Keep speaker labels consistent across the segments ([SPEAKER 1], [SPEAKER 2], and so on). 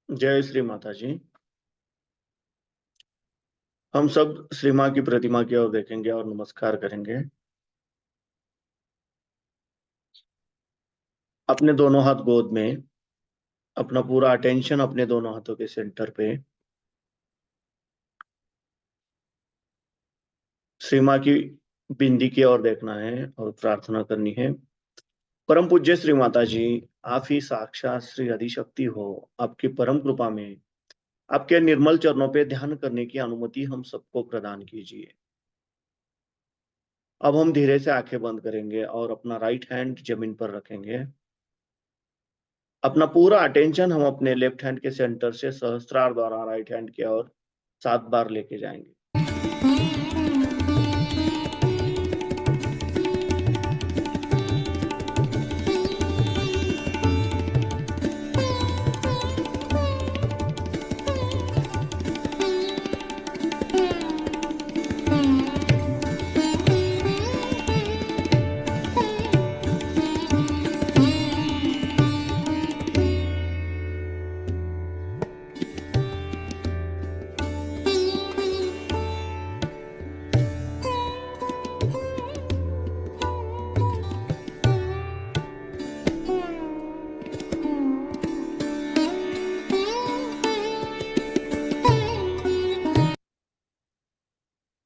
[SPEAKER 1] जय श्री माता जी। हम सब श्री माँ की प्रतिमा की ओर देखेंगे और नमस्कार करेंगे। अपने दोनों हाथ गोद में, अपना पूरा अटेंशन अपने दोनों हाथों के सेंटर पे श्री माँ की बिंदी की ओर देखना है और प्रार्थना करनी है। परम पूज्य श्री माता जी, आप ही साक्षात श्री आदिशक्ति हो। आपकी परम कृपा में आपके निर्मल चरणों पे ध्यान करने की अनुमति हम सबको प्रदान कीजिए। अब हम धीरे से आंखें बंद करेंगे और अपना राइट हैंड जमीन पर रखेंगे। अपना पूरा अटेंशन हम अपने लेफ्ट हैंड के सेंटर से सहस्त्रार द्वारा राइट हैंड की ओर 7 बार लेके जाएंगे।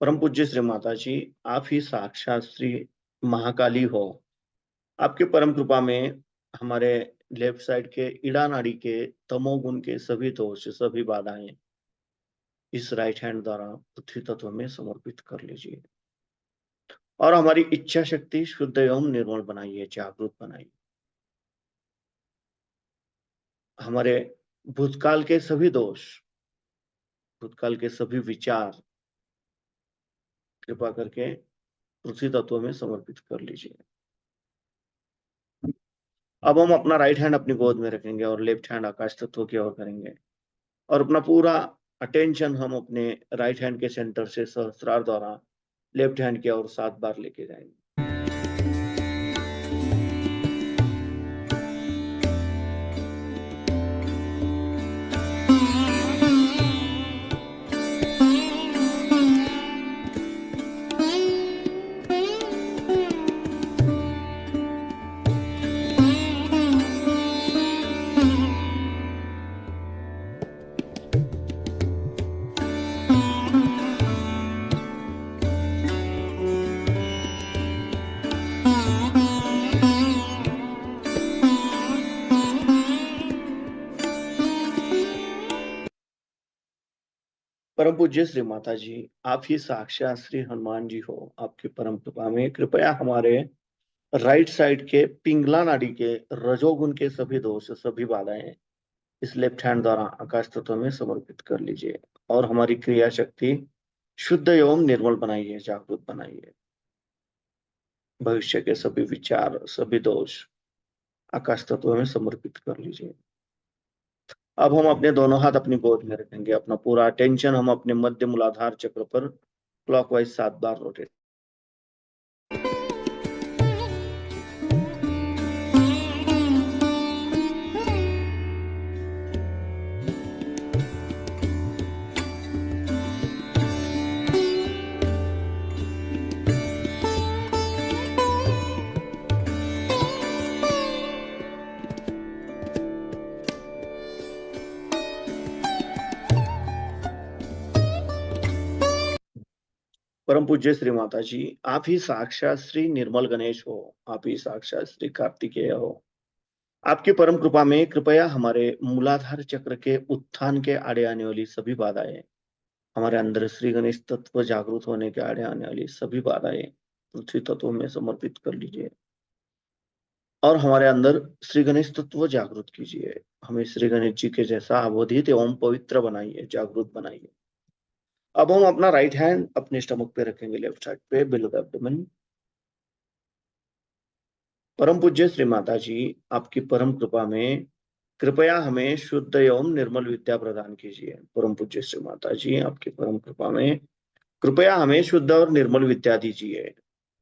[SPEAKER 1] परम पूज्य श्री माता जी, आप ही साक्षात श्री महाकाली हो। आपके परम कृपा में हमारे लेफ्ट साइड के इड़ा नाड़ी के तमोगुण के सभी दोष, सभी बाधाएं इस राइट हैंड द्वारा पृथ्वी तत्व में समर्पित कर लीजिए और हमारी इच्छा शक्ति शुद्ध एवं निर्मल बनाइए, जागरूक बनाइए। हमारे भूतकाल के सभी दोष, भूतकाल के सभी विचार कृपा करके पृथ्वी तत्व में समर्पित कर लीजिए। अब हम अपना राइट हैंड अपनी गोद में रखेंगे और लेफ्ट हैंड आकाश तत्व की ओर करेंगे और अपना पूरा अटेंशन हम अपने राइट हैंड के सेंटर से सहस्त्रार द्वारा लेफ्ट हैंड की ओर 7 बार लेके जाएंगे। परम पूज्य श्री माता जी, आप ही साक्षात श्री हनुमान जी हो। आपकी परम कृपा में कृपया हमारे राइट साइड के पिंगला नाड़ी के रजोगुण के सभी दोष, सभी बाधाएं इस लेफ्ट हैंड द्वारा आकाश तत्व में समर्पित कर लीजिए और हमारी क्रिया शक्ति शुद्ध एवं निर्मल बनाइए, जागृत बनाइए। भविष्य के सभी विचार, सभी दोष आकाश तत्व में समर्पित कर लीजिए। अब हम अपने दोनों हाथ अपनी गोद में रखेंगे। अपना पूरा अटेंशन हम अपने मध्य मूलाधार चक्र पर क्लॉकवाइज 7 बार रोटेट। परम पूज्य श्री माता जी, आप ही साक्षात श्री निर्मल गणेश हो। आप ही साक्षात श्री कार्तिकेय हो। आपकी परम कृपा में कृपया हमारे मूलाधार चक्र के उत्थान के आड़े आने वाली सभी बाधाएं, हमारे अंदर श्री गणेश तत्व जागृत होने के आड़े आने वाली सभी बाधाएं उसी तत्व में समर्पित कर लीजिए और हमारे अंदर श्री गणेश तत्व जागृत कीजिए। हमें श्री गणेश जी के जैसा अवधित एवं पवित्र बनाइए, जागृत बनाइए। अब हम अपना राइट हैंड अपने स्टमक पे रखेंगे, लेफ्ट साइड पे बिलो द एब्डोमेन। परम पूज्य श्री माता जी, आपकी परम कृपा में कृपया हमें शुद्ध एवं निर्मल विद्या प्रदान कीजिए। परम पूज्य श्री माता जी, आपकी परम कृपा में कृपया हमें शुद्ध और निर्मल विद्या दीजिए।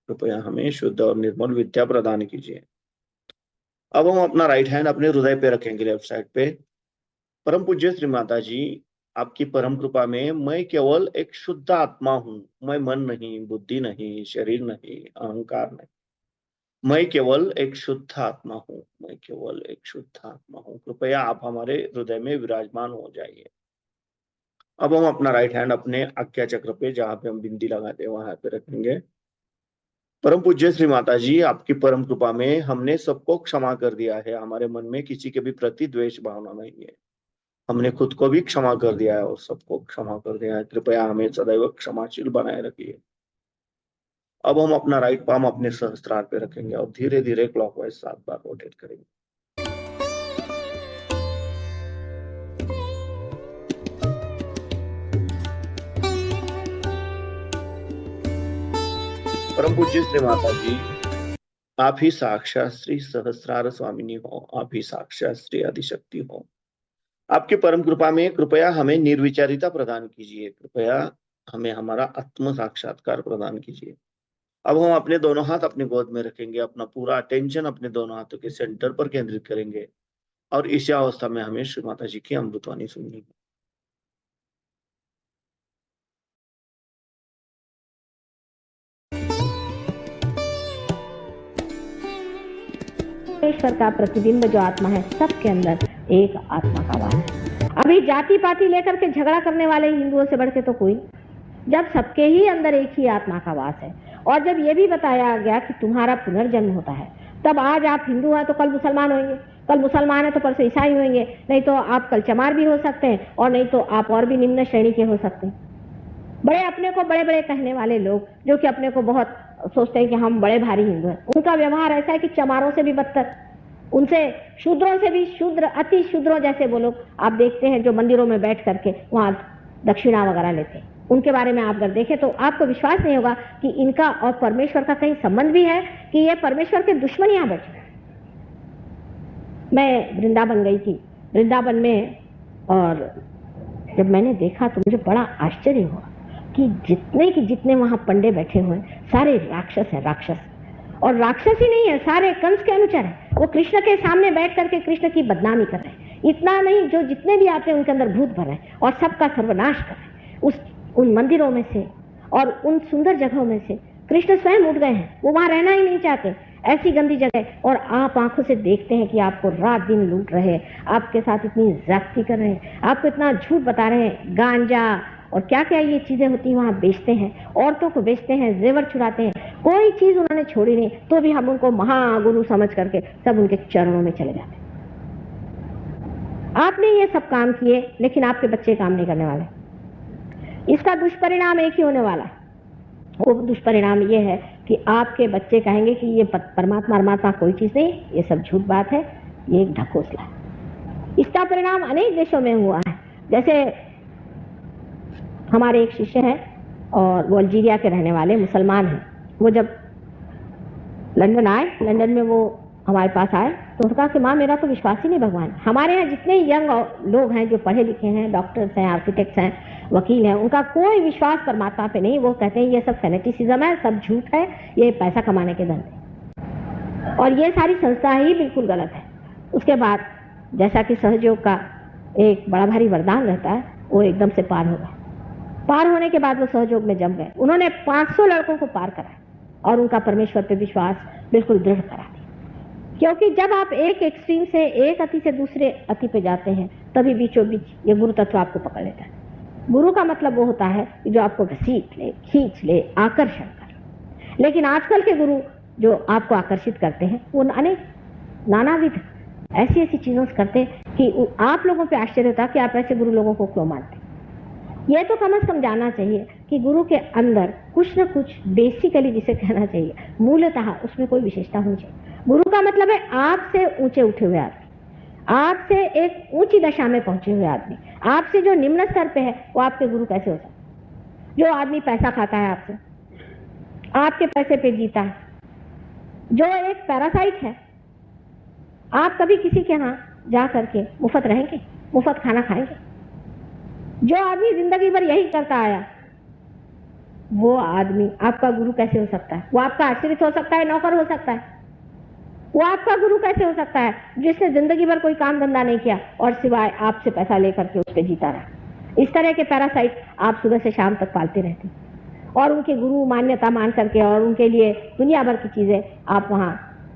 [SPEAKER 1] कृपया हमें शुद्ध और निर्मल विद्या प्रदान कीजिए। अब हम अपना राइट हैंड अपने हृदय पे रखेंगे, लेफ्ट साइड पे। परम पूज्य श्री माता जी, आपकी परम कृपा में मैं केवल एक शुद्ध आत्मा हूं। मैं मन नहीं, बुद्धि नहीं, शरीर नहीं, अहंकार नहीं। मैं केवल एक शुद्ध आत्मा हूं। मैं केवल एक शुद्ध आत्मा हूं। कृपया आप हमारे हृदय में विराजमान हो जाइए। अब हम अपना राइट हैंड अपने आज्ञा चक्र पे, जहां पे हम बिंदी लगाते हैं, वहां पे रखेंगे। परम पूज्य श्री माता जी, आपकी परम कृपा में हमने सबको क्षमा कर दिया है। हमारे मन में किसी के भी प्रति द्वेष भावना नहीं है। हमने खुद को भी क्षमा कर दिया है और सबको क्षमा कर दिया है। कृपया हमें सदैव क्षमाशील बनाए रखिए। अब हम अपना राइट पाम अपने सहस्त्रार पे रखेंगे और धीरे धीरे क्लॉकवाइज 7 बार रोटेट करेंगे। परम पूज्य श्री माता जी, आप ही साक्षात श्री सहस्रार स्वामिनी हो। आप ही साक्षात श्री आदिशक्ति हो। आपकी परम कृपा में कृपया हमें निर्विचारिता प्रदान कीजिए। कृपया हमें हमारा आत्म साक्षात्कार प्रदान कीजिए। अब हम अपने दोनों हाथ अपनी गोद में रखेंगे। अपना पूरा अटेंशन अपने दोनों हाथों के सेंटर पर केंद्रित करेंगे और इस अवस्था में हमें श्री माता जी की अमृतवाणी सुननी है।
[SPEAKER 2] ईश्वर का प्रतिबिंब जो आत्मा है, सबके अंदर एक आत्मा का वास है। अभी जाति पाति लेकर के झगड़ा करने वाले हिंदुओं से बढ़ के तो कोई, जब सबके ही अंदर एक ही आत्मा का वास है और जब ये भी बताया गया कि तुम्हारा पुनर्जन्म होता है, तब आज आप हिंदू हैं तो कल मुसलमान होंगे, कल मुसलमान है तो परसों ईसाई होंगे, नहीं तो आप कल चमार भी हो सकते हैं और नहीं तो आप और भी निम्न श्रेणी के हो सकते हैं। बड़े अपने को बड़े बड़े कहने वाले लोग, जो कि अपने को बहुत सोचते हैं कि हम बड़े भारी हिंदू हैं, उनका व्यवहार ऐसा है कि चमारों से भी बदतर, उनसे शूद्रों से भी शूद्र, अति शूद्रों जैसे वो लोग आप देखते हैं जो मंदिरों में बैठ करके वहां दक्षिणा वगैरह लेते हैं। उनके बारे में आप अगर देखें तो आपको विश्वास नहीं होगा कि इनका और परमेश्वर का कहीं संबंध भी है, कि ये परमेश्वर के दुश्मन यहां बैठे। मैं वृंदावन गई थी, वृंदावन में, और जब मैंने देखा तो मुझे बड़ा आश्चर्य हुआ कि जितने वहां पंडे बैठे हुए हैं सारे राक्षस हैं, राक्षस। और राक्षस ही नहीं है, सारे कंस के अनुचर हैं। वो कृष्ण के सामने बैठ करके कृष्ण की बदनामी कर रहे हैं। इतना नहीं, जो जितने भी आते हैं उनके अंदर भूत भर रहे हैं और सबका सर्वनाश कर रहे हैं। उन मंदिरों में से और उन सुंदर जगहों में से कृष्ण स्वयं उठ गए हैं। वो वहां रहना ही नहीं चाहते, ऐसी गंदी जगह। और आप आंखों से देखते हैं कि आपको रात दिन लूट रहे हैं, आपके साथ इतनी ज्यादती कर रहे हैं, आपको इतना झूठ बता रहे हैं, गांजा और क्या क्या ये चीजें होती वहां बेचते हैं, औरतों को बेचते हैं, जेवर चुराते हैं। कोई चीज उन्होंने छोड़ी नहीं, तो भी हम उनको महागुरु समझ करके सब उनके चरणों में चले जाते। आपने ये सब काम किए, लेकिन आपके बच्चे काम नहीं करने वाले। इसका दुष्परिणाम एक ही होने वाला है। वो दुष्परिणाम ये है कि आपके बच्चे कहेंगे कि ये परमात्मा परमात्मा कोई चीज नहीं, ये सब झूठ बात है, ये एक ढकोसला है। इसका परिणाम अनेक देशों में हुआ है। जैसे हमारे एक शिष्य हैं और वो अल्जीरिया के रहने वाले मुसलमान हैं। वो जब लंदन आए, लंदन में वो हमारे पास आए तो उन्होंने कहा कि माँ मेरा तो विश्वास ही नहीं भगवान। हमारे यहाँ जितने यंग लोग हैं जो पढ़े लिखे हैं, डॉक्टर्स हैं, आर्किटेक्ट्स हैं, वकील हैं, उनका कोई विश्वास परमात्मा पे नहीं। वो कहते हैं ये सब फेनेटिसिज्म है, सब झूठ है, ये पैसा कमाने के धंधे, और ये सारी संस्था ही बिल्कुल गलत है। उसके बाद जैसा कि सहयोग का एक बड़ा भारी वरदान रहता है, वो एकदम से पार हो गए। पार होने के बाद वो सहयोग में जम गए। उन्होंने 500 लड़कों को पार करा और उनका परमेश्वर पे विश्वास बिल्कुल दृढ़ करा दिया। क्योंकि जब आप एक एक्सट्रीम से, एक अति से दूसरे अति पे जाते हैं, तभी बीचों बीच ये गुरु तत्व आपको पकड़ लेता है। गुरु का मतलब वो होता है कि जो आपको घसीट ले, खींच ले, आकर्षण कर। लेकिन आजकल के गुरु जो आपको आकर्षित करते हैं वो अनेक नानाविध ऐसी ऐसी चीजों से करते हैं कि आप लोगों पे आश्चर्य होता है कि आप ऐसे गुरु लोगों को क्यों मानते हैं। ये तो कम से कम जानना चाहिए कि गुरु के अंदर कुछ न कुछ बेसिकली, जिसे कहना चाहिए मूलतः, उसमें कोई विशेषता होनी चाहिए। गुरु का मतलब है आपसे ऊंचे उठे हुए आदमी, आपसे एक ऊंची दशा में पहुंचे हुए आदमी। आपसे जो निम्न स्तर पे है वो आपके गुरु कैसे हो सकते? जो आदमी पैसा खाता है आपसे, आपके पैसे पे जीता है, जो एक पैरासाइट है, आप कभी किसी के यहाँ जा करके मुफ्त रहेंगे, मुफ्त खाना खाएंगे? जो आदमी जिंदगी भर यही करता आया, वो आदमी आपका गुरु कैसे हो सकता है? वो आपका आश्रित हो सकता है, नौकर हो सकता है। वो आपका गुरु कैसे हो सकता है जिसने जिंदगी भर कोई काम धंधा नहीं किया और सिवाय आपसे पैसा लेकर के उस पर जीता रहा? इस तरह के पैरासाइट आप सुबह से शाम तक पालते रहते हैं और उनके गुरु मान्यता मान करके और उनके लिए दुनिया भर की चीजें आप वहां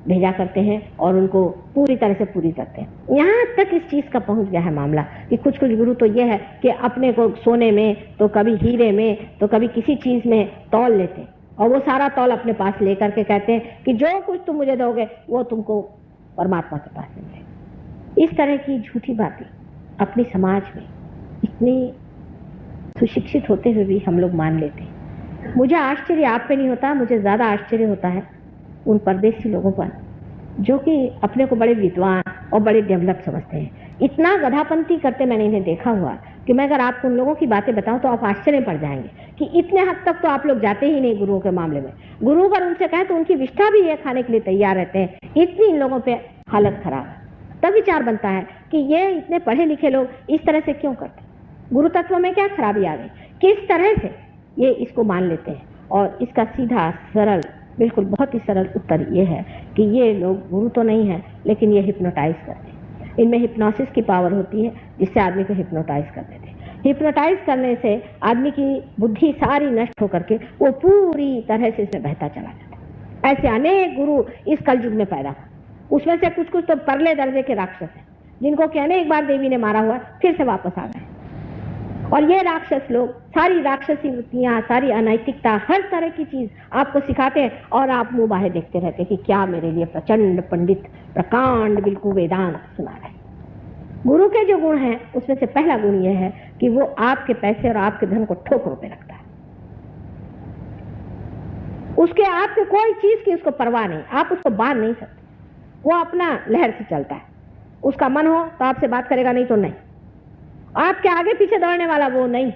[SPEAKER 2] भेजा करते हैं और उनको पूरी तरह से पूरी करते हैं। यहाँ तक इस चीज का पहुंच गया है मामला कि कुछ कुछ गुरु तो ये है कि अपने को सोने में, तो कभी हीरे में, तो कभी किसी चीज में तौल लेते हैं और वो सारा तौल अपने पास लेकर के कहते हैं कि जो कुछ तुम मुझे दोगे वो तुमको परमात्मा के पास मिले। इस तरह की झूठी बातें अपने समाज में इतनी सुशिक्षित होते हुए भी हम लोग मान लेते हैं। मुझे आश्चर्य आप पे नहीं होता, मुझे ज्यादा आश्चर्य होता है उन परदेशी लोगों पर जो कि अपने को बड़े विद्वान और बड़े डेवलप समझते हैं। इतना गधापंती करते मैंने इन्हें देखा हुआ कि मैं अगर आपको उन लोगों की बातें बताऊं तो आप आश्चर्य पड़ जाएंगे कि इतने हद तक तो आप लोग जाते ही नहीं गुरुओं के मामले में। गुरु अगर उनसे कहें तो उनकी विष्ठा भी ये खाने के लिए तैयार रहते हैं, इतनी इन लोगों पे हालत खराब है। तब विचार बनता है कि ये इतने पढ़े लिखे लोग इस तरह से क्यों करते? गुरु तत्व में क्या खराबी आ गई? किस तरह से ये इसको मान लेते हैं? और इसका सीधा सरल, बिल्कुल बहुत ही सरल उत्तर ये है कि ये लोग गुरु तो नहीं है, लेकिन ये हिप्नोटाइज करते हैं। इनमें हिप्नोसिस की पावर होती है जिससे आदमी को हिप्नोटाइज कर देते हैं। हिप्नोटाइज करने से आदमी की बुद्धि सारी नष्ट होकर के वो पूरी तरह से इसमें बहता चला जाता है। ऐसे अनेक गुरु इस कलयुग में पैदा हुए। उसमें से कुछ कुछ तो परले दर्जे के राक्षस हैं जिनको कहने एक बार देवी ने मारा हुआ फिर से वापस आ गए। और ये राक्षस लोग सारी राक्षसी वृत्तियां, सारी अनैतिकता, हर तरह की चीज आपको सिखाते हैं और आप मुंह बाहे देखते रहते हैं कि क्या मेरे लिए प्रचंड पंडित प्रकांड बिल्कुल वेदांत सुना रहे। गुरु के जो गुण हैं उसमें से पहला गुण यह है कि वो आपके पैसे और आपके धन को ठोकरों पे रखता है। उसके आपके कोई चीज की उसको परवाह नहीं, आप उसको बांध नहीं सकते। वो अपना लहर से चलता है। उसका मन हो तो आपसे बात करेगा, नहीं तो नहीं। आपके आगे पीछे दौड़ने वाला वो नहीं,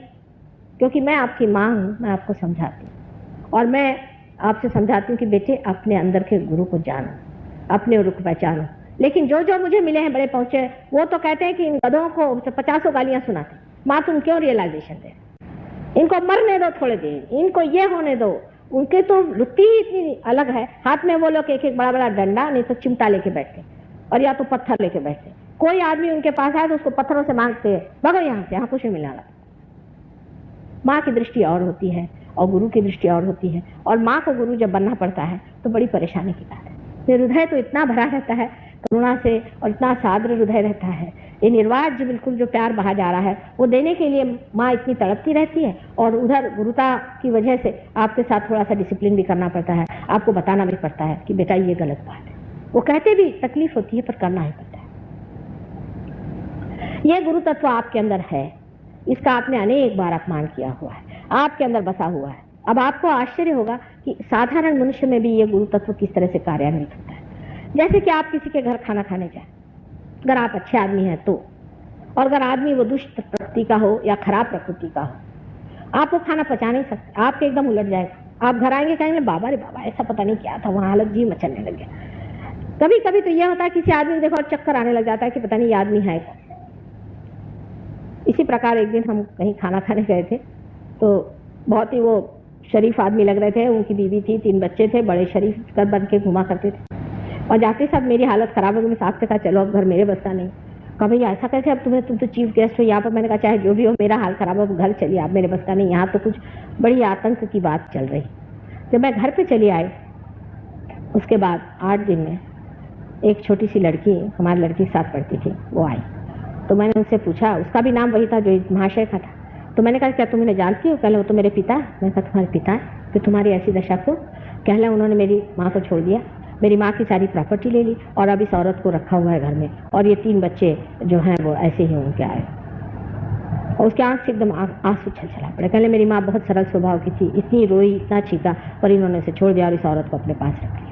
[SPEAKER 2] क्योंकि मैं आपकी माँ हूं, मैं आपको समझाती हूँ और मैं आपसे समझाती हूँ कि बेटे अपने अंदर के गुरु को जानो, अपने रुख पहचानो। लेकिन जो जो मुझे मिले हैं बड़े पहुंचे, वो तो कहते हैं कि इन गधों को 50 गालियां सुनाते, माँ तुम क्यों रियलाइजेशन दे, इनको मरने दो थोड़े दिन, इनको ये होने दो। उनके तो वृत्ति ही इतनी अलग है। हाथ में वो लोग एक एक बड़ा बड़ा डंडा नहीं तो चिमटा लेके बैठते और या तो पत्थर लेके बैठते। कोई आदमी उनके पास आए तो उसको पत्थरों से मांगते हैं, भगो यहाँ से, यहाँ कुछ नहीं मिलने वाला। माँ की दृष्टि और होती है और गुरु की दृष्टि और होती है, और माँ को गुरु जब बनना पड़ता है तो बड़ी परेशानी की बात है। हृदय तो इतना भरा रहता है करुणा से और इतना साद्र हृदय रहता है, ये निर्वाज्य बिल्कुल जो प्यार बहा जा रहा है वो देने के लिए माँ इतनी तड़पती रहती है। और उधर गुरुता की वजह से आपके साथ थोड़ा सा डिसिप्लिन भी करना पड़ता है, आपको बताना भी पड़ता है कि बेटा ये गलत बात है। वो कहते भी तकलीफ होती है पर करना ही पड़ता है। ये गुरु तत्व आपके अंदर है, इसका आपने अनेक बार अपमान किया हुआ है, आपके अंदर बसा हुआ है। अब आपको आश्चर्य होगा कि साधारण मनुष्य में भी ये गुरु तत्व किस तरह से कार्यान्वित होता है। जैसे कि आप किसी के घर खाना खाने जाए, अगर आप अच्छे आदमी हैं तो, और अगर आदमी वो दुष्ट प्रकृति का हो या खराब प्रकृति का हो, आप वो खाना पचा नहीं सकते, आपके एकदम उलट जाएगा। आप घर आएंगे कहेंगे बाबा रे बाबा ऐसा पता नहीं क्या था, वहाँ हालत जी मचलने लग गया। कभी कभी तो यह होता है किसी आदमी को देखो और चक्कर आने लग जाता है कि पता नहीं ये आदमी है कौन। इसी प्रकार एक दिन हम कहीं खाना खाने गए थे, तो बहुत ही वो शरीफ आदमी लग रहे थे, उनकी बीवी थी, 3 बच्चे थे, बड़े शरीफ कर बन के घुमा करते थे। और जाते साथ मेरी हालत खराब हो गई, मैं साथ से कहा चलो अब घर मेरे बस का नहीं। कहा भैया ऐसा कैसे, अब तुम तो चीफ गेस्ट हो यहाँ पर। मैंने कहा चाहे जो भी हो मेरा हाल खराब हो, घर चलिए, आप मेरे बस का नहीं। यहाँ तो कुछ बड़ी आतंक की बात चल रही। जब मैं घर पे चली आई, उसके बाद 8 दिन में एक छोटी सी लड़की, हमारी लड़की साथ पढ़ती थी, वो आई। तो मैंने उनसे पूछा, उसका भी नाम वही था जो महाशय का था। तो मैंने कहा क्या तुम इन्हें जानती हो? कहले वो तो मेरे पिता है। मैंने कहा तुम्हारे पिता है, फिर तुम्हारी ऐसी दशा क्यों? कहले उन्होंने मेरी माँ को छोड़ दिया, मेरी माँ की सारी प्रॉपर्टी ले ली और अब इस औरत को रखा हुआ है घर में, और ये 3 बच्चे जो हैं वो ऐसे ही उनके आए। और उसके आँख से एकदम आंसू छलछला पड़े। कहले मेरी माँ बहुत सरल स्वभाव की थी, इतनी रोई, इतना चीखा, पर इन्होंने उसे छोड़ दिया और इस औरत को अपने पास रख लिया।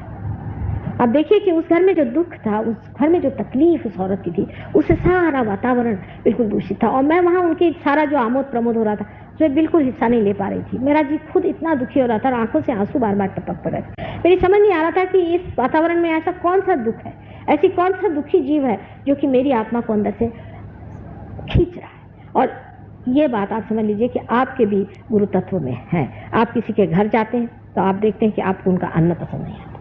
[SPEAKER 2] अब देखिए कि उस घर में जो दुख था, उस घर में जो तकलीफ उस औरत की थी, उससे सारा वातावरण बिल्कुल दूषित था। और मैं वहाँ उनकी सारा जो आमोद प्रमोद हो रहा था उसमें बिल्कुल हिस्सा नहीं ले पा रही थी। मेरा जी खुद इतना दुखी हो रहा था और आंखों से आंसू बार बार टपक पड़ रहे थे। मेरी समझ नहीं आ रहा था कि इस वातावरण में ऐसा कौन सा दुख है, ऐसी कौन सा दुखी जीव है जो कि मेरी आत्मा को अंदर से खींच रहा है। और ये बात आप समझ लीजिए कि आपके भी गुरु तत्व में है। आप किसी के घर जाते हैं तो आप देखते हैं कि आपको उनका अन्न पसंद नहीं आता।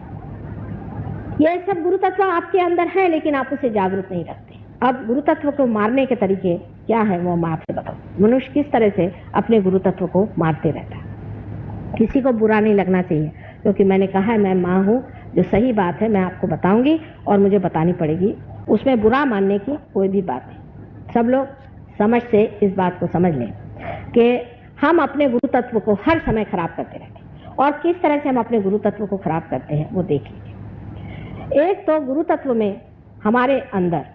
[SPEAKER 2] ये सब गुरु तत्व आपके अंदर है, लेकिन आप उसे जागरूक नहीं रखते। अब गुरु तत्व को मारने के तरीके क्या है वो मैं आपसे बताऊं। मनुष्य किस तरह से अपने गुरु तत्व को मारते रहता है। किसी को बुरा नहीं लगना चाहिए, क्योंकि मैंने कहा है मैं माँ हूँ, जो सही बात है मैं आपको बताऊंगी और मुझे बतानी पड़ेगी, उसमें बुरा मानने की कोई भी बात नहीं। सब लोग समझ से इस बात को समझ लें कि हम अपने गुरु तत्व को हर समय खराब करते रहते हैं, और किस तरह से हम अपने गुरु तत्व को खराब करते हैं वो देख लीजिए। एक तो गुरु तत्व में हमारे अंदर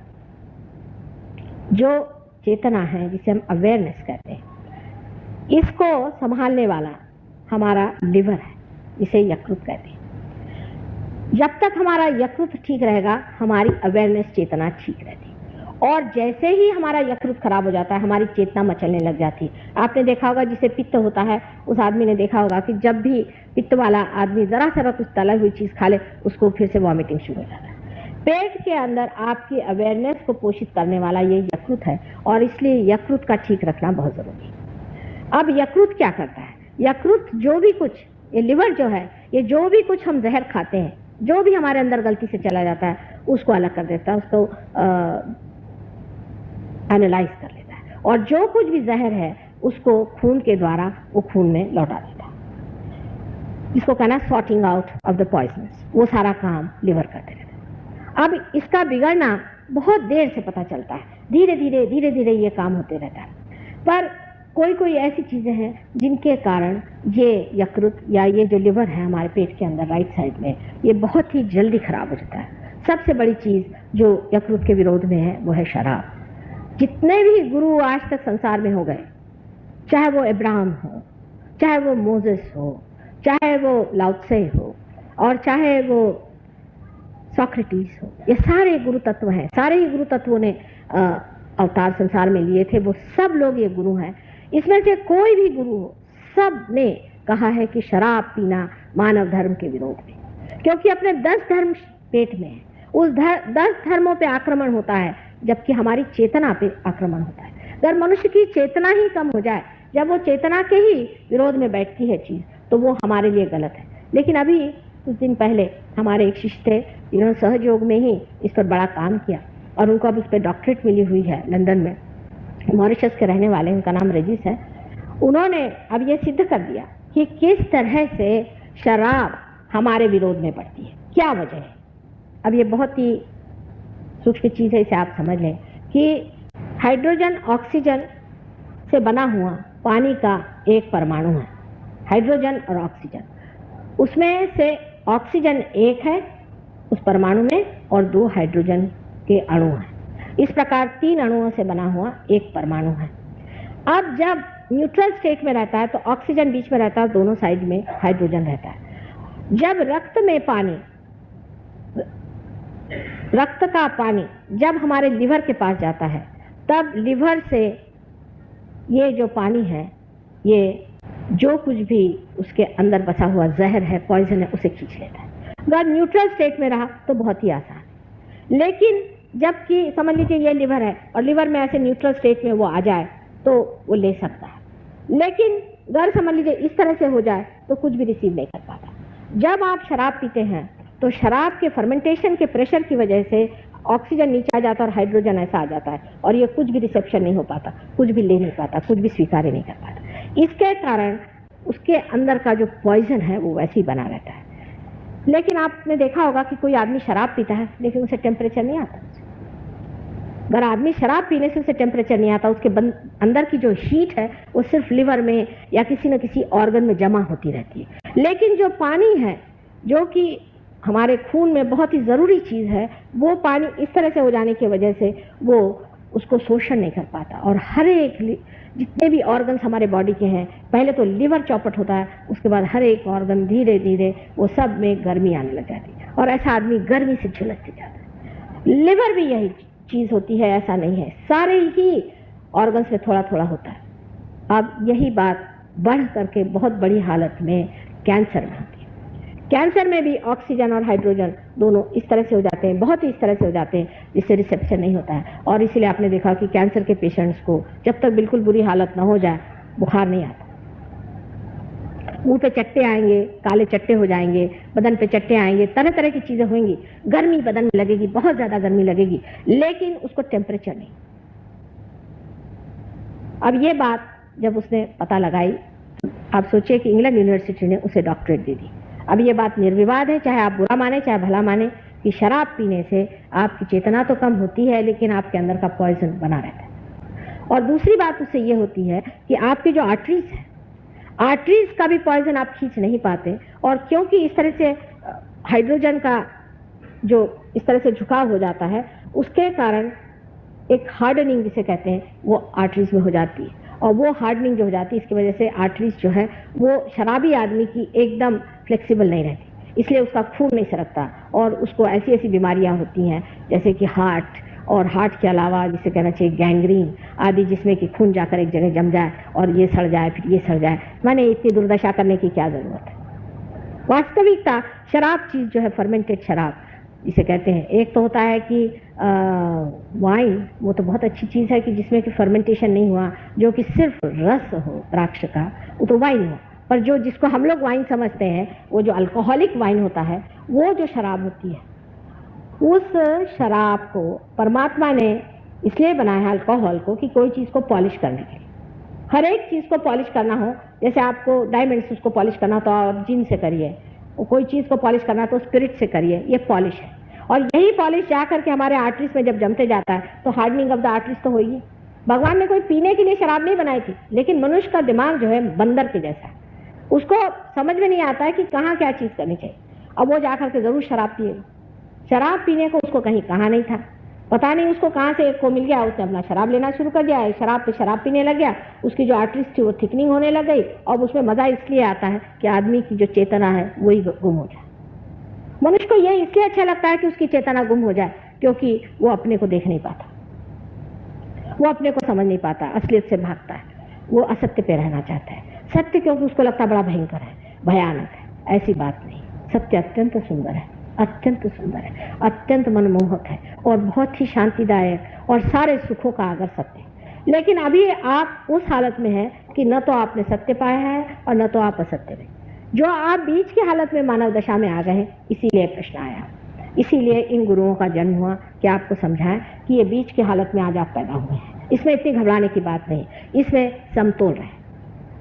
[SPEAKER 2] जो चेतना है, जिसे हम अवेयरनेस कहते हैं, इसको संभालने वाला हमारा लिवर है, जिसे यकृत कहते हैं। जब तक हमारा यकृत ठीक रहेगा हमारी अवेयरनेस चेतना ठीक रहती है, और जैसे ही हमारा यकृत खराब हो जाता है हमारी चेतना मचलने लग जाती है। आपने देखा होगा जिसे पित्त होता है, उस आदमी ने देखा होगा कि जब भी पित्त वाला आदमी जरा सा कुछ तला हुई चीज खा ले उसको फिर से वॉमिटिंग शुरू हो जाता है। पेट के अंदर आपकी अवेयरनेस को पोषित करने वाला ये यकृत है, और इसलिए यकृत का ठीक रखना बहुत जरूरी है। अब यकृत क्या करता है? यकृत जो भी कुछ, ये लिवर जो है, ये जो भी कुछ हम जहर खाते हैं, जो भी हमारे अंदर गलती से चला जाता है उसको अलग कर देता है, उसको एनालाइज कर लेता है, और जो कुछ भी जहर है उसको खून के द्वारा वो खून में लौटा देता है, जिसको कहना sorting out of the poisonous. वो सारा काम लिवर करते रहता है। अब इसका बिगड़ना बहुत देर से पता चलता है, धीरे धीरे ये काम होते रहता है। पर कोई ऐसी चीजें हैं जिनके कारण ये यकृत या ये जो लिवर है हमारे पेट के अंदर राइट साइड में, ये बहुत ही जल्दी खराब हो जाता है। सबसे बड़ी चीज जो यकृत के विरोध में है वो है शराब। जितने भी गुरु आज तक संसार में हो गए, चाहे वो अब्राहम हो, चाहे वो मोसेस हो, चाहे वो लाओत्से हो, और चाहे वो सोक्रेटिस हो, ये सारे गुरु तत्व हैं। सारे ही गुरु तत्वों ने अवतार संसार में लिए थे, वो सब लोग ये गुरु हैं। इसमें से कोई भी गुरु हो, सब ने कहा है कि शराब पीना मानव धर्म के विरोध में, क्योंकि अपने 10 धर्म पेट में है, उस 10 धर्मों पे आक्रमण होता है, जबकि हमारी चेतना पे आक्रमण होता है। अगर मनुष्य की चेतना ही कम हो जाए, जब वो चेतना के ही विरोध में बैठती है चीज, तो वो हमारे लिए गलत है। लेकिन अभी कुछ दिन पहले हमारे एक शिष्य थे, जिन्होंने सहयोग में ही इस पर बड़ा काम किया, और उनको अब इस पर डॉक्टरेट मिली हुई है लंदन में। मॉरिशस के रहने वाले, उनका नाम रजिस है। उन्होंने अब ये सिद्ध कर दिया कि किस तरह से शराब हमारे विरोध में पड़ती है, क्या वजह है। अब ये बहुत ही सूक्ष्म चीज है, इसे आप समझ लें कि हाइड्रोजन ऑक्सीजन से बना हुआ पानी का एक परमाणु है, हाइड्रोजन और ऑक्सीजन। उसमें से ऑक्सीजन एक है उस परमाणु में, और 2 हाइड्रोजन के अणु हैं। इस प्रकार 3 अणुओं से बना हुआ एक परमाणु है। अब जब न्यूट्रल स्टेट में रहता है तो ऑक्सीजन बीच में रहता है, दोनों साइड में हाइड्रोजन रहता है। जब रक्त का पानी जब हमारे लिवर के पास जाता है, तब लिवर से ये जो पानी है, ये जो कुछ भी उसके अंदर बसा हुआ जहर है, पॉइजन है, उसे खींच लेता है। अगर न्यूट्रल स्टेट में रहा तो बहुत ही आसान है। लेकिन जबकि समझ लीजिए ये लिवर है और लिवर में ऐसे न्यूट्रल स्टेट में वो आ जाए तो वो ले सकता है। लेकिन अगर समझ लीजिए इस तरह से हो जाए तो कुछ भी रिसीव नहीं कर पाता। जब आप शराब पीते हैं तो शराब के फर्मेंटेशन के प्रेशर की वजह से ऑक्सीजन नीचे आ जाता है और हाइड्रोजन ऐसा आ जाता है, और ये कुछ भी रिसेप्शन नहीं हो पाता, कुछ भी ले नहीं पाता, कुछ भी स्वीकार नहीं कर पाता। इसके कारण उसके अंदर का जो पॉइजन है वो वैसे ही बना रहता है। लेकिन आपने देखा होगा कि कोई आदमी शराब पीता है लेकिन उसे टेम्परेचर नहीं आता। अगर आदमी शराब पीने से उसे टेम्परेचर नहीं आता, उसके अंदर की जो हीट है वो सिर्फ लिवर में या किसी न किसी ऑर्गन में जमा होती रहती है। लेकिन जो पानी है, जो कि हमारे खून में बहुत ही ज़रूरी चीज़ है, वो पानी इस तरह से हो जाने की वजह से वो उसको शोषण नहीं कर पाता, और हर एक जितने भी ऑर्गन्स हमारे बॉडी के हैं, पहले तो लिवर चौपट होता है, उसके बाद हर एक ऑर्गन धीरे धीरे वो सब में गर्मी आने लग जाती है और ऐसा आदमी गर्मी से झुलसते जाता है। लिवर भी यही चीज़ होती है, ऐसा नहीं है, सारे ही ऑर्गन्स में थोड़ा थोड़ा होता है। अब यही बात बढ़ करके बहुत बड़ी हालत में कैंसर में होती है। कैंसर में भी ऑक्सीजन और हाइड्रोजन दोनों इस तरह से हो जाते हैं, बहुत ही इस तरह से हो जाते हैं जिससे रिसेप्शन नहीं होता है। और इसीलिए आपने देखा कि कैंसर के पेशेंट्स को जब तक बिल्कुल बुरी हालत ना हो जाए बुखार नहीं आता। मुंह पे चट्टे आएंगे, काले चट्टे हो जाएंगे, बदन पे चट्टे आएंगे, तरह तरह की चीजें होंगी, गर्मी बदन में लगेगी, बहुत ज्यादा गर्मी लगेगी, लेकिन उसको टेम्परेचर नहीं। अब ये बात जब उसने पता लगाई, आप सोचिए कि इंग्लैंड यूनिवर्सिटी ने उसे डॉक्टरेट दे दी। अब ये बात निर्विवाद है, चाहे आप बुरा माने चाहे भला माने, कि शराब पीने से आपकी चेतना तो कम होती है लेकिन आपके अंदर का पॉइजन बना रहता है। और दूसरी बात उससे ये होती है कि आपकी जो आर्टरीज है, आर्टरीज का भी पॉइजन आप खींच नहीं पाते, और क्योंकि इस तरह से हाइड्रोजन का जो इस तरह से झुकाव हो जाता है, उसके कारण एक हार्डनिंग जिसे कहते हैं वो आर्टरीज में हो जाती है, और वो हार्डनिंग जो हो जाती है इसकी वजह से आर्टरीज जो है वो शराबी आदमी की एकदम फ्लेक्सिबल नहीं रहती, इसलिए उसका खून नहीं सरकता और उसको ऐसी ऐसी बीमारियां होती हैं जैसे कि हार्ट, और हार्ट के अलावा जिसे कहना चाहिए गैंग्रीन आदि, जिसमें कि खून जाकर एक जगह जम जाए और ये सड़ जाए, फिर ये सड़ जाए। मैंने इतनी दुर्दशा करने की क्या ज़रूरत है। वास्तविकता शराब चीज़ जो है, फर्मेंटेड शराब जिसे कहते हैं, एक तो होता है कि वाइन, वो तो बहुत अच्छी चीज़ है कि जिसमें कि फर्मेंटेशन नहीं हुआ, जो कि सिर्फ रस हो द्राक्ष का, वो तो वाइन हो। पर जो जिसको हम लोग वाइन समझते हैं, वो जो अल्कोहलिक वाइन होता है, वो जो शराब होती है, उस शराब को परमात्मा ने इसलिए बनाया है अल्कोहल को कि कोई चीज़ को पॉलिश करने के लिए, हर एक चीज़ को पॉलिश करना हो। जैसे आपको डायमंड्स उसको पॉलिश करना तो आप जिन से करिए, कोई चीज़ को पॉलिश करना तो स्पिरिट से करिए, ये पॉलिश है। और यही पॉलिश जा करके हमारे आर्टरीज में जब जमते जाता है तो हार्डनिंग ऑफ द आर्टरीज तो होगी। भगवान ने कोई पीने के लिए शराब नहीं बनाई थी, लेकिन मनुष्य का दिमाग जो है बंदर के जैसा है, उसको समझ में नहीं आता है कि कहाँ क्या चीज़ करनी चाहिए। अब वो जा करके ज़रूर शराब पिएगा। शराब पीने को उसको कहीं कहा नहीं था, पता नहीं उसको कहाँ से एक को मिल गया, उसने अपना शराब लेना शुरू कर दिया, शराब पे शराब पीने लग गया, उसकी जो आर्टरीज थी वो थिकनिंग होने लग गई, और उसमें मज़ा इसलिए आता है कि आदमी की जो चेतना है वही गुम हो जाए। मनुष्य को ये इसलिए अच्छा लगता है कि उसकी चेतना गुम हो जाए, क्योंकि वो अपने को देख नहीं पाता, वो अपने को समझ नहीं पाता, असलियत से भागता है, वो असत्य पे रहना चाहता है। सत्य क्योंकि उसको लगता बड़ा भयंकर है, भयानक है। ऐसी बात नहीं, सत्य अत्यंत सुंदर है, अत्यंत सुंदर है, अत्यंत मनमोहक है और बहुत ही शांतिदायक और सारे सुखों का आगर सत्य है। लेकिन अभी आप उस हालत में हैं कि न तो आपने सत्य पाया है और न तो आप असत्य में, जो आप बीच की हालत में मानव दशा में आ गए हैं। इसीलिए प्रश्न आया, इसीलिए इन गुरुओं का जन्म हुआ कि आपको समझाएं कि ये बीच की हालत में आज आप पैदा हुए हैं। इसमें इतनी घबराने की बात नहीं, इसमें समतोल रहे,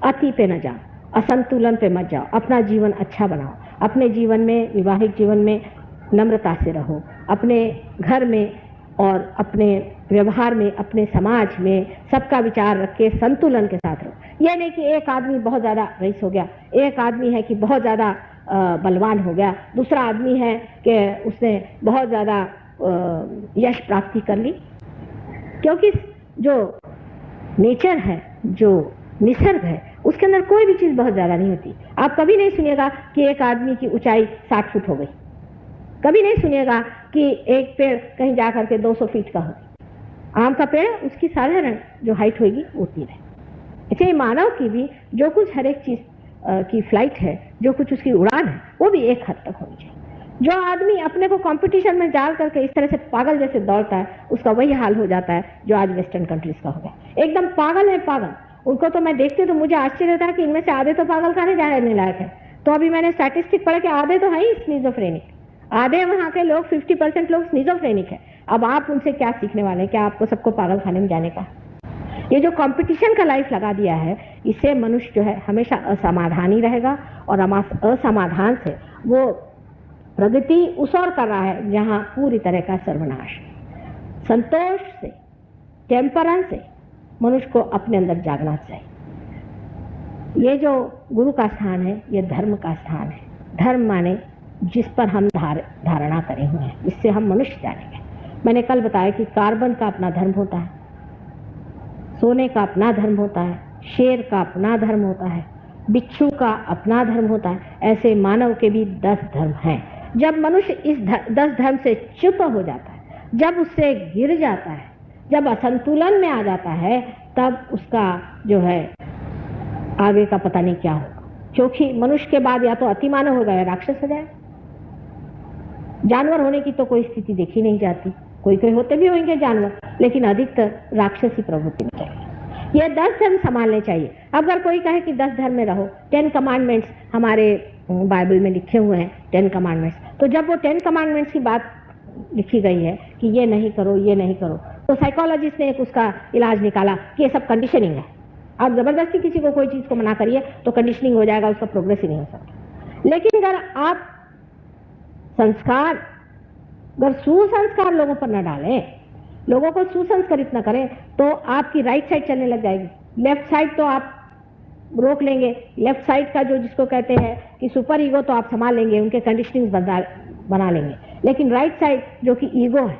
[SPEAKER 2] अति पे न जाओ, असंतुलन पे मत जाओ, अपना जीवन अच्छा बनाओ, अपने जीवन में, वैवाहिक जीवन में नम्रता से रहो, अपने घर में और अपने व्यवहार में, अपने समाज में सबका विचार रख के संतुलन के साथ रहो। यह नहीं कि एक आदमी बहुत ज़्यादा रईस हो गया, एक आदमी है कि बहुत ज़्यादा बलवान हो गया, दूसरा आदमी है कि उसने बहुत ज़्यादा यश प्राप्ति कर ली। क्योंकि जो नेचर है जो निसर्ग है उसके अंदर कोई भी चीज बहुत ज्यादा नहीं होती। आप कभी नहीं सुनिएगा कि एक आदमी की ऊंचाई 60 फुट हो गई, कभी नहीं सुनिएगा कि एक पेड़ कहीं जाकर के 200 फीट का हो। आम का पेड़ उसकी साधारण जो हाइट होगी उतनी रहे। इसलिए मानव की भी जो कुछ हर एक चीज की फ्लाइट है, जो कुछ उसकी उड़ान है, वो भी एक हद तक होनी चाहिए। जो आदमी अपने को कंपटीशन में डाल करके इस तरह से पागल जैसे दौड़ता है, उसका वही हाल हो जाता है जो आज वेस्टर्न कंट्रीज का हो गया। एकदम पागल है, पागल। उनको तो मैं देखती हूँ तो मुझे आश्चर्य होता है कि इनमें से आधे तो पागल खाने जाने लायक है। तो अभी मैंने स्टैटिस्टिक पढ़ा कि आधे तो है ही स्किज़ोफ्रेनिक, आधे वहां के लोग 50% लोग स्किज़ोफ्रेनिक है। अब आप उनसे क्या सीखने वाले हैं? क्या आपको सबको पागल खाने में जाने का? ये जो कंपटीशन का लाइफ लगा दिया है, इससे मनुष्य जो है हमेशा असमाधानी रहेगा और असमाधान से वो प्रगति उस ओर कर रहा है जहां पूरी तरह का सर्वनाश। संतोष से, टेम्परेंस से मनुष्य को अपने अंदर जागना चाहिए। ये जो गुरु का स्थान है, ये धर्म का स्थान है। धर्म माने जिस पर हम धारणा करे हुए हैं, जिससे हम मनुष्य जानेंगे। मैंने कल बताया कि कार्बन का अपना धर्म होता है, सोने का अपना धर्म होता है, शेर का अपना धर्म होता है, बिच्छू का अपना धर्म होता है। ऐसे मानव के भी 10 धर्म हैं। जब मनुष्य इस 10 धर्म से च्युत हो जाता है, जब उससे गिर जाता है, जब असंतुलन में आ जाता है, तब उसका जो है आगे का पता नहीं क्या होगा। क्योंकि मनुष्य के बाद या तो अतिमानव हो गया या राक्षस हो जाए। जानवर होने की तो कोई स्थिति देखी नहीं जाती। कोई कोई होते भी होंगे जानवर, लेकिन अधिकतर राक्षसी प्रवृत्ति में चाहिए। ये 10 धर्म संभालने चाहिए। अगर कोई कहे कि 10 धर्म में रहो, 10 कमांडमेंट्स हमारे बाइबल में लिखे हुए हैं, 10 कमांडमेंट्स, तो जब वो 10 कमांडमेंट्स की बात लिखी गई है कि ये नहीं करो, ये नहीं करो, तो साइकोलॉजिस्ट ने एक उसका इलाज निकाला कि ये सब कंडीशनिंग है। आप जबरदस्ती किसी को कोई चीज को मना करिए तो कंडीशनिंग हो जाएगा, उसका प्रोग्रेस ही नहीं हो सकता। लेकिन अगर आप संस्कार, अगर सुसंस्कार लोगों पर न डालें, लोगों को सुसंस्कारित न करें, तो आपकी राइट साइड चलने लग जाएगी। लेफ्ट साइड तो आप रोक लेंगे। लेफ्ट साइड का जो जिसको कहते हैं कि सुपर ईगो, तो आप संभाल लेंगे, उनके कंडीशनिंग बना लेंगे। लेकिन राइट साइड जो कि ईगो है,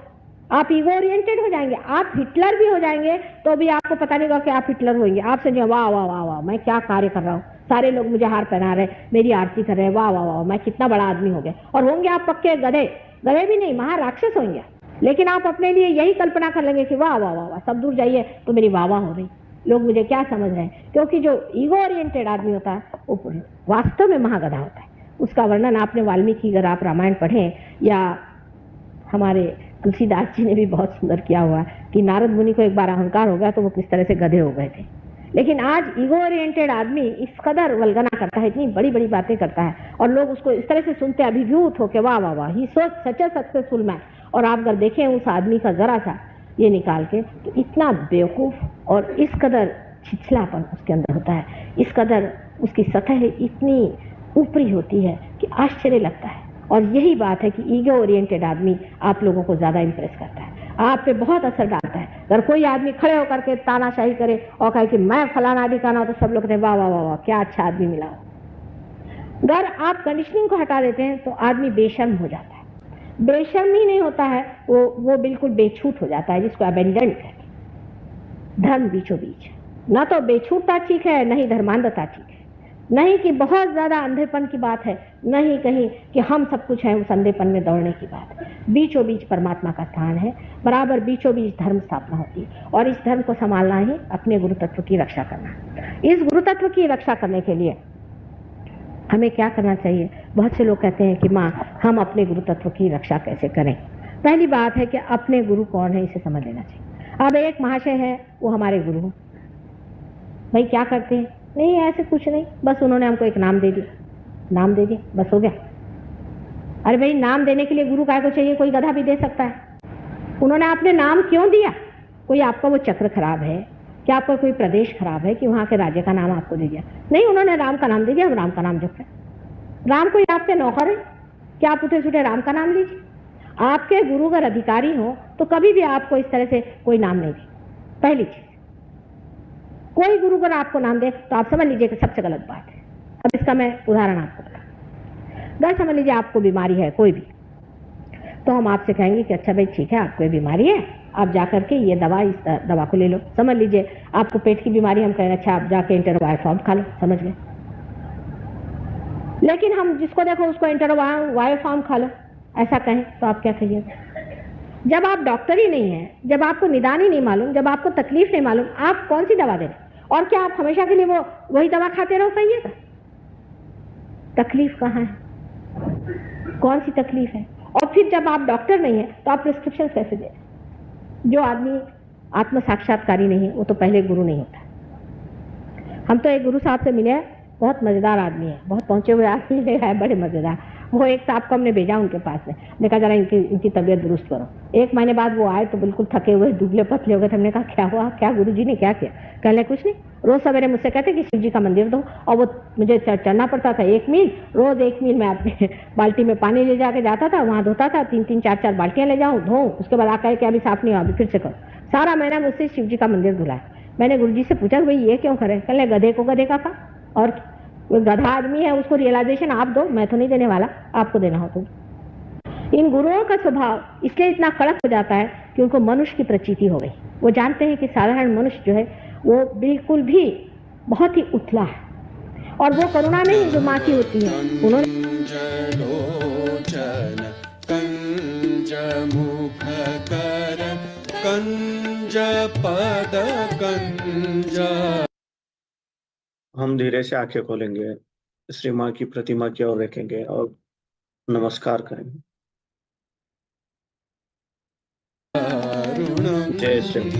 [SPEAKER 2] आप ईगो ओरिएंटेड हो जाएंगे। आप हिटलर भी हो जाएंगे तो भी आपको पता नहीं होगा कि आप हिटलर होंगे। आप समझिए वाह वाह वाह वाह, मैं क्या कार्य कर रहा हूँ, सारे लोग मुझे हार पहना रहे, मेरी आरती कर रहे हैं, वाह वाह वाह, मैं कितना बड़ा आदमी हो गया। और होंगे आप पक्के गधे, गधे भी नहीं, महाराक्षस होंगे। लेकिन आप अपने लिए यही कल्पना कर लेंगे कि वाह वाह वाह वाह, सब दूर जाइए तो मेरी वाह वाह हो रही, लोग मुझे क्या समझ रहे हैं। क्योंकि जो ईगो ओरिएंटेड आदमी होता है वो वास्तव में महागधा होता है। उसका वर्णन आपने वाल्मीकि, अगर आप रामायण पढ़ें, या हमारे तुलसीदास जी ने भी बहुत सुंदर किया हुआ कि नारद मुनि को एक बार अहंकार हो गया तो वो किस तरह से गधे हो गए थे। लेकिन आज ईगो ओरिएंटेड आदमी इस कदर वल्गना करता है, इतनी बड़ी बड़ी बातें करता है, और लोग उसको इस तरह से सुनते अभिभूत होकर वाह वाह वाह, ही सो सच सक्सेसफुल मैन। और आप अगर देखें उस आदमी का जरा सा ये निकाल के, तो इतना बेवकूफ और इस कदर छिछलापन उसके अंदर होता है, इस कदर उसकी सतह इतनी ऊपरी होती है कि आश्चर्य लगता है। और यही बात है कि ईगो ओरिएंटेड आदमी आप लोगों को ज्यादा इंप्रेस करता है, आप पे बहुत असर डालता है। अगर कोई आदमी खड़े होकर के तानाशाही करे और कहे कि मैं फलाना ठिकाना हो, तो सब लोग कहते हैं वाह वाह वाह वाह, क्या अच्छा आदमी मिला हो। अगर आप कंडीशनिंग को हटा देते हैं तो आदमी बेशर्म हो जाता है। बेशर्म ही नहीं होता है, वो बिल्कुल बेछूट हो जाता है, जिसको अबेंडेंट है। धर्म बीचों बीच, ना तो बेछूटता ठीक है, नहीं धर्मांधता ठीक है, नहीं कि बहुत ज्यादा अंधेपन की बात है, नहीं कहीं कि हम सब कुछ है उस अंधेपन में दौड़ने की बात है। बीचों बीच परमात्मा का स्थान है, बराबर बीचों बीच धर्म स्थापना होती है। और इस धर्म को संभालना ही अपने गुरु तत्व की रक्षा करना। इस गुरु तत्व की रक्षा करने के लिए हमें क्या करना चाहिए? बहुत से लोग कहते हैं कि माँ हम अपने गुरु तत्व की रक्षा कैसे करें। पहली बात है कि अपने गुरु कौन है इसे समझ लेना चाहिए। अब एक महाशय है, वो हमारे गुरु हैं। भाई क्या करते हैं? नहीं ऐसे कुछ नहीं, बस उन्होंने हमको एक नाम दे दिया, नाम दे दिया, बस हो गया। अरे भाई नाम देने के लिए गुरु काय को चाहिए? कोई गधा भी दे सकता है। उन्होंने आपने नाम क्यों दिया? कोई आपका वो चक्र खराब है क्या? आपका कोई प्रदेश खराब है कि वहां के राज्य का नाम आपको दे दिया? नहीं, उन्होंने राम का नाम दे दिया, हम राम का नाम जप रहे। राम कोई आपके नौकर है क्या? आप उठे सुठे राम का नाम लीजिए। आपके गुरु अगर अधिकारी हो तो कभी भी आपको इस तरह से कोई नाम नहीं दे। पहली चीज, कोई गुरु अगर आपको नाम दे तो आप समझ लीजिए कि सबसे गलत बात है। अब इसका मैं उदाहरण आपको बताऊं। अगर समझ लीजिए आपको बीमारी है कोई भी, तो हम आपसे कहेंगे कि अच्छा भाई ठीक है आपको ये बीमारी है, आप जाकर के ये दवा, इस दवा को ले लो। समझ लीजिए आपको पेट की बीमारी, हम कह रहे हैं अच्छा आप जाके इंटरवायफॉर्म खा लो, समझ गए। लेकिन हम जिसको देखो उसको इंटरवायफॉर्म खा लो ऐसा कहें तो आप क्या कहिए? जब आप डॉक्टर ही नहीं है, जब आपको निदान ही नहीं मालूम, जब आपको तकलीफ नहीं मालूम, आप कौन सी दवा दे रहे? और क्या आप हमेशा के लिए वही दवा खाते रहो कहिएगा? तकलीफ कहाँ है? कौन सी तकलीफ है? और फिर जब आप डॉक्टर नहीं है तो आप प्रिस्क्रिप्शन कैसे दे रहे? जो आदमी आत्म साक्षात्कारी नहीं है वो तो पहले गुरु नहीं होता। हम तो एक गुरु साहब से मिले, बहुत मजेदार आदमी है, बहुत पहुंचे हुए आदमी है, बड़े मजेदार। वो एक साहब को हमने भेजा उनके पास में, देखा जरा इनकी तबीयत दुरुस्त करो। 1 महीने बाद वो आए तो बिल्कुल थके हुए, दुबले पतले हो गए। हमने कहा क्या हुआ, क्या गुरुजी ने क्या किया? कहने कुछ नहीं, रोज सवेरे मुझसे कहते कि शिव जी का मंदिर दो, और वो मुझे चलना पड़ता था 1 मील, रोज 1 मील मैं अपने बाल्टी में पानी ले जाके जाता था, वहां धोता था, 3-3 4-4 बाल्टियां ले जाऊं, धो, उसके बाद आकर के अभी साफ नहीं हुआ, अभी फिर से करो। सारा महीना मुझसे शिव जी का मंदिर धुलाया। मैंने गुरुजी से पूछा भाई ये क्यों करे? कहने गधे को गधे का खा, और गधा आदमी है उसको रियलाइजेशन आप दो, मैं तो नहीं देने वाला, आपको देना हो तो। इन गुरुओं का स्वभाव इसलिए इतना कड़क हो जाता है कि उनको मनुष्य की प्रचीति हो गई। वो जानते हैं कि साधारण मनुष्य जो है वो बिल्कुल भी बहुत ही उथला है, और वो करुणा नहीं जो माँ की होती है। उन्होंने
[SPEAKER 1] हम धीरे से आंखें खोलेंगे, श्री माँ की प्रतिमा की ओर देखेंगे और नमस्कार करेंगे। जय श्री